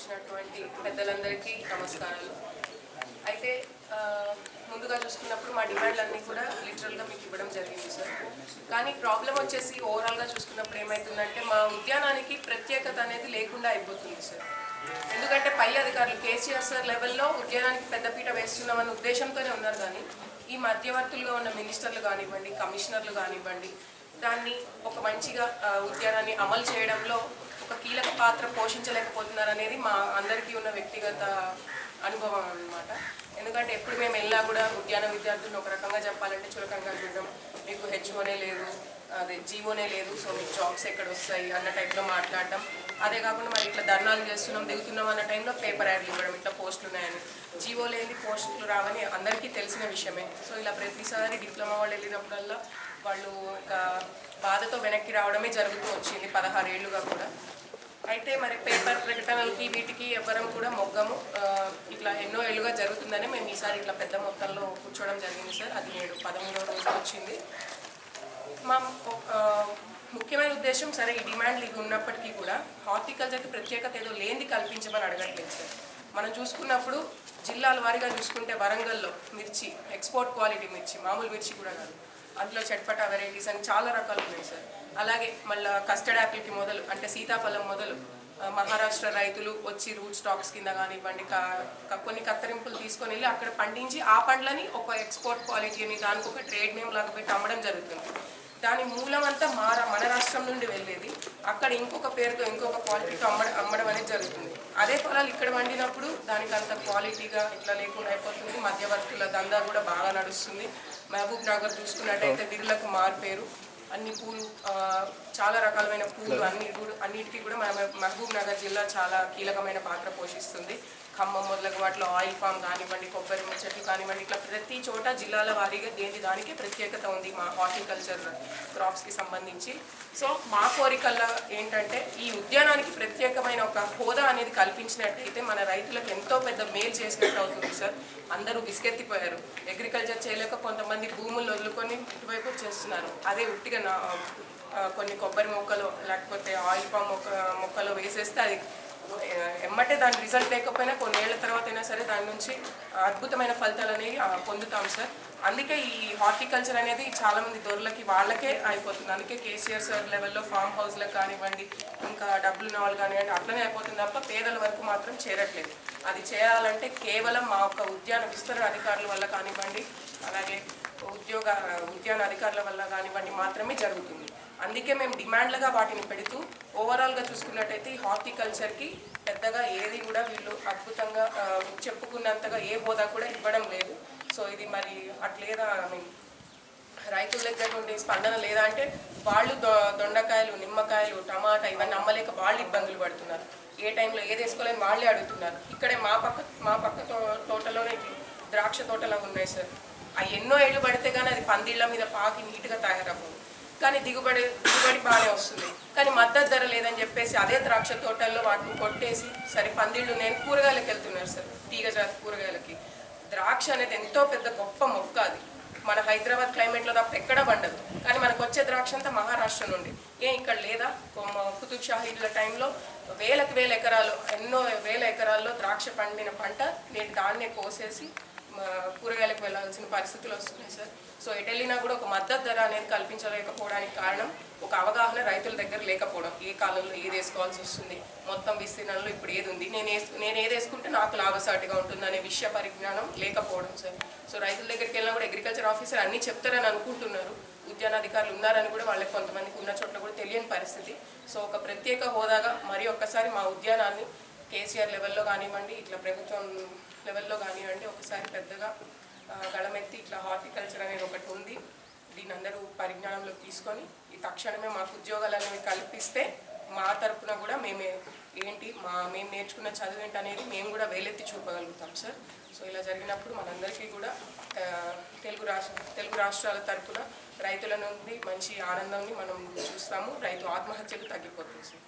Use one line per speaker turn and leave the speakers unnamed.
వచ్చినటువంటి పెద్దలందరికీ నమస్కారాలు. అయితే ముందుగా చూసుకున్నప్పుడు మా డిమాండ్లన్నీ కూడా లిటరల్గా మీకు ఇవ్వడం జరిగింది సార్. కానీ ప్రాబ్లం వచ్చేసి ఓవరాల్గా చూసుకున్నప్పుడు ఏమవుతుందంటే మా ఉద్యానానికి ప్రత్యేకత అనేది లేకుండా అయిపోతుంది సార్. ఎందుకంటే పై అధికారులు కేసీఆర్ సార్ లెవెల్లో ఉద్యానానికి పెద్దపీట వేస్తున్నామన్న ఉద్దేశంతోనే ఉన్నారు. కానీ ఈ మధ్యవర్తులుగా ఉన్న మినిస్టర్లు కానివ్వండి, కమిషనర్లు కానివ్వండి, దాన్ని ఒక మంచిగా ఉద్యానాన్ని అమలు చేయడంలో ఒక కీలక పాత్ర పోషించలేకపోతున్నారు అనేది మా అందరికీ ఉన్న వ్యక్తిగత అనుభవం అన్నమాట. ఎందుకంటే ఎప్పుడు మేము వెళ్ళా కూడా ఉద్యాన విద్యార్థులను ఒక రకంగా చెప్పాలంటే చులకంగా చూడడం, మీకు హెచ్ఓనే లేదు, అదే జీవోనే లేదు, సో మీకు జాబ్స్ ఎక్కడ వస్తాయి అన్న టైప్లో మాట్లాడడం. అదే కాకుండా మరి ఇట్లా ధర్నాలు చేస్తున్నాం, దిగుతున్నాం అన్న టైంలో పేపర్ యాడ్లు ఇవ్వడం, ఇట్లా పోస్టులు ఉన్నాయని. జీవో లేని పోస్టులు రావని అందరికీ తెలిసిన విషయమే. సో ఇలా ప్రతిసారి డిప్లొమా వాళ్ళు వెళ్ళినప్పుడల్లా వాళ్ళు ఇంకా బాధతో వెనక్కి రావడమే జరుగుతూ వచ్చింది 16 ఏళ్ళుగా కూడా. అయితే మరి పేపర్ ప్రకటనలకి వీటికి ఎవరం కూడా మొగ్గము. ఇట్లా ఎన్నో ఏళ్ళుగా జరుగుతుందని మేము ఈసారి ఇట్లా పెద్ద మొత్తంలో కూర్చోవడం జరిగింది సార్. అది 13వ రోజు వచ్చింది. మా ముఖ్యమైన ఉద్దేశం సరే ఈ డిమాండ్లు ఇవి ఉన్నప్పటికీ కూడా హార్టికల్చర్కి ప్రత్యేకత ఏదో లేనిది కల్పించమని అడగట్లేదు సార్. మనం చూసుకున్నప్పుడు జిల్లాల వారీగా చూసుకుంటే వరంగల్లో మిర్చి ఎక్స్పోర్ట్ క్వాలిటీ మిర్చి, మామూలు మిర్చి కూడా కాదు, అందులో చట్పటా వెరైటీస్ అని చాలా రకాలు ఉన్నాయి సార్. అలాగే మళ్ళీ కస్టర్డ్ యాపిల్కి మొదలు అంటే సీతాఫలం మొదలు మహారాష్ట్ర రైతులు వచ్చి రూట్ స్టాక్స్ కింద కానివ్వండి కొన్ని కత్తరింపులు తీసుకొని వెళ్ళి అక్కడ పండించి ఆ పండ్లని ఒక ఎక్స్పోర్ట్ క్వాలిటీ అని దానికి ఒక ట్రేడ్ నేమ్ లాగా పెట్టి అమ్మడం జరుగుతుంది. దాని మూలం అంతా మన రాష్ట్రం నుండి వెళ్ళేది అక్కడ ఇంకొక పేరుతో ఇంకొక క్వాలిటీతో అమ్మడం అనేది జరుగుతుంది. అదే ఫలాలు ఇక్కడ వండినప్పుడు దానికి అంత క్వాలిటీగా ఇట్లా లేకుండా అయిపోతుంది. మధ్యవర్తుల దందా కూడా బాగా నడుస్తుంది. మహబూబ్ నగర్ చూసుకున్నట్టయితే బిర్లకు మారిపోయారు. అన్ని పూలు, చాలా రకాలమైన పూలు అన్నిటికీ కూడా మన మహబూబ్ నగర్ జిల్లా చాలా కీలకమైన పాత్ర పోషిస్తుంది. ఖమ్మం మొదలగు వాటిలో ఆయిల్ పామ్ కానివ్వండి, కొబ్బరి చెట్లు కానివ్వండి, ఇట్లా ప్రతి చోట జిల్లాల వారీగా దానికి ప్రత్యేకత ఉంది మా హార్టికల్చర్ క్రాప్స్కి సంబంధించి. సో మా కోరికల్లా ఏంటంటే ఈ ఉద్యానానికి ప్రత్యేకమైన ఒక హోదా అనేది కల్పించినట్టయితే మన రైతులకు ఎంతో పెద్ద మేలు చేసినట్టు అవుతుంది సార్. అందరూ విసుకెత్తిపోయారు. అగ్రికల్చర్ చేయలేక కొంతమంది భూములు వదులుకొని ఇటువైపు చేస్తున్నారు. అదే ఉట్టిగా కొన్ని కొబ్బరి మొక్కలు లేకపోతే ఆయిల్ పామ్ మొక్కలు వేసేస్తే అది ఎమ్మటే దాని రిజల్ట్ లేకపోయినా కొన్ని ఏళ్ల తర్వాత అయినా సరే దాని నుంచి అద్భుతమైన ఫలితాలు అనేవి పొందుతాం సార్. అందుకే ఈ హార్టికల్చర్ అనేది చాలామంది దొరలకి వాళ్ళకే అయిపోతుంది. అందుకే కేసీఆర్ సార్ లెవెల్లో ఫామ్ హౌస్లకు కానివ్వండి, ఇంకా డబ్బులు నావాళ్ళు కానివ్వండి అట్లనే అయిపోతుంది తప్ప పేదల వరకు మాత్రం చేరట్లేదు. అది చేయాలంటే కేవలం మా యొక్క ఉద్యాన విస్తరణ అధికారుల వల్ల కానివ్వండి, అలాగే ఉద్యాన అధికారుల వల్ల కానివ్వండి మాత్రమే జరుగుతుంది. అందుకే మేము డిమాండ్లుగా వాటిని పెడుతూ ఓవరాల్గా చూసుకున్నట్టయితే ఈ హార్టికల్చర్కి పెద్దగా ఏది కూడా వీళ్ళు అద్భుతంగా చెప్పుకున్నంతగా ఏ హోదా కూడా ఇవ్వడం లేదు. సో ఇది మరి అట్లేదా రైతుల దగ్గర నుండి స్పందన లేదా అంటే వాళ్ళు దొండకాయలు, నిమ్మకాయలు, టమాటా ఇవన్నీ అమ్మలేక వాళ్ళు ఇబ్బందులు పడుతున్నారు. ఏ టైంలో ఏది వేసుకోలేని వాళ్ళే అడుగుతున్నారు. ఇక్కడే మా పక్క తోటలోనే ద్రాక్ష తోటలా ఉన్నాయి సార్. అవి ఎన్నో ఏళ్ళు పడితే కానీ అది పందిళ్ళ మీద పాకి నీట్గా తయారవ్వదు. కానీ దిగుబడి బాగానే వస్తుంది. కానీ మద్దతు ధర లేదని చెప్పేసి అదే ద్రాక్ష తోటల్లో వాటిని కొట్టేసి సరే పందిళ్ళు నేను కూరగాయలకు వెళ్తున్నారు సార్. తీగజాతి కూరగాయలకి ద్రాక్ష అనేది ఎంతో పెద్ద గొప్ప మొక్క. అది మన హైదరాబాద్ క్లైమేట్లో తప్ప ఎక్కడ పండదు. కానీ మనకు వచ్చే ద్రాక్ష అంతా మహారాష్ట్ర నుండి. ఇక్కడ లేదా కుతుబ్ షాహీల టైంలో వేల ఎకరాలు, ఎన్నో వేల ఎకరాల్లో ద్రాక్ష పండిన పంట నేటి దాన్నే కోసేసి కూరగాయలకు వెళ్ళాల్సిన పరిస్థితులు వస్తున్నాయి సార్. సో ఎటు వెళ్ళినా కూడా ఒక మద్దతు ధర అనేది కల్పించలేకపోవడానికి కారణం ఒక అవగాహన రైతుల దగ్గర లేకపోవడం. ఏ కాలంలో ఏది వేసుకోవాల్సి వస్తుంది, మొత్తం విస్తీర్ణంలో ఇప్పుడు ఏది ఉంది, నేను ఏది వేసుకుంటే నాకు లాభసాటిగా ఉంటుంది అనే విషయ పరిజ్ఞానం లేకపోవడం సార్. సో రైతుల దగ్గరికి వెళ్ళినా కూడా అగ్రికల్చర్ ఆఫీసర్ అన్నీ చెప్తారని అనుకుంటున్నారు. ఉద్యానాధికారులు ఉన్నారని కూడా వాళ్ళకి కొంతమందికి ఉన్న చోట్ల కూడా తెలియని పరిస్థితి. సో ఒక ప్రత్యేక హోదాగా మరి ఒక్కసారి మా ఉద్యానాన్ని కేసీఆర్ లెవెల్లో కానివ్వండి, ఇట్లా ప్రభుత్వం లెవెల్లో కానివ్వండి ఒకసారి పెద్దగా గళమెత్తి ఇట్లా హార్టికల్చర్ అనేది ఒకటి ఉంది, దీన్ని అందరూ పరిజ్ఞానంలో తీసుకొని ఈ తక్షణమే మాకు ఉద్యోగాలు అనేవి కల్పిస్తే మా తరఫున కూడా మేము నేర్చుకున్న చదువు ఏంటి అనేది మేము కూడా వేలెత్తి చూపగలుగుతాం సార్. సో ఇలా జరిగినప్పుడు మనందరికీ కూడా తెలుగు రాష్ట్రాల తరఫున రైతుల నుండి మంచి ఆనందాన్ని మనం చూస్తాము. రైతు ఆత్మహత్యలు తగ్గిపోతుంది సార్.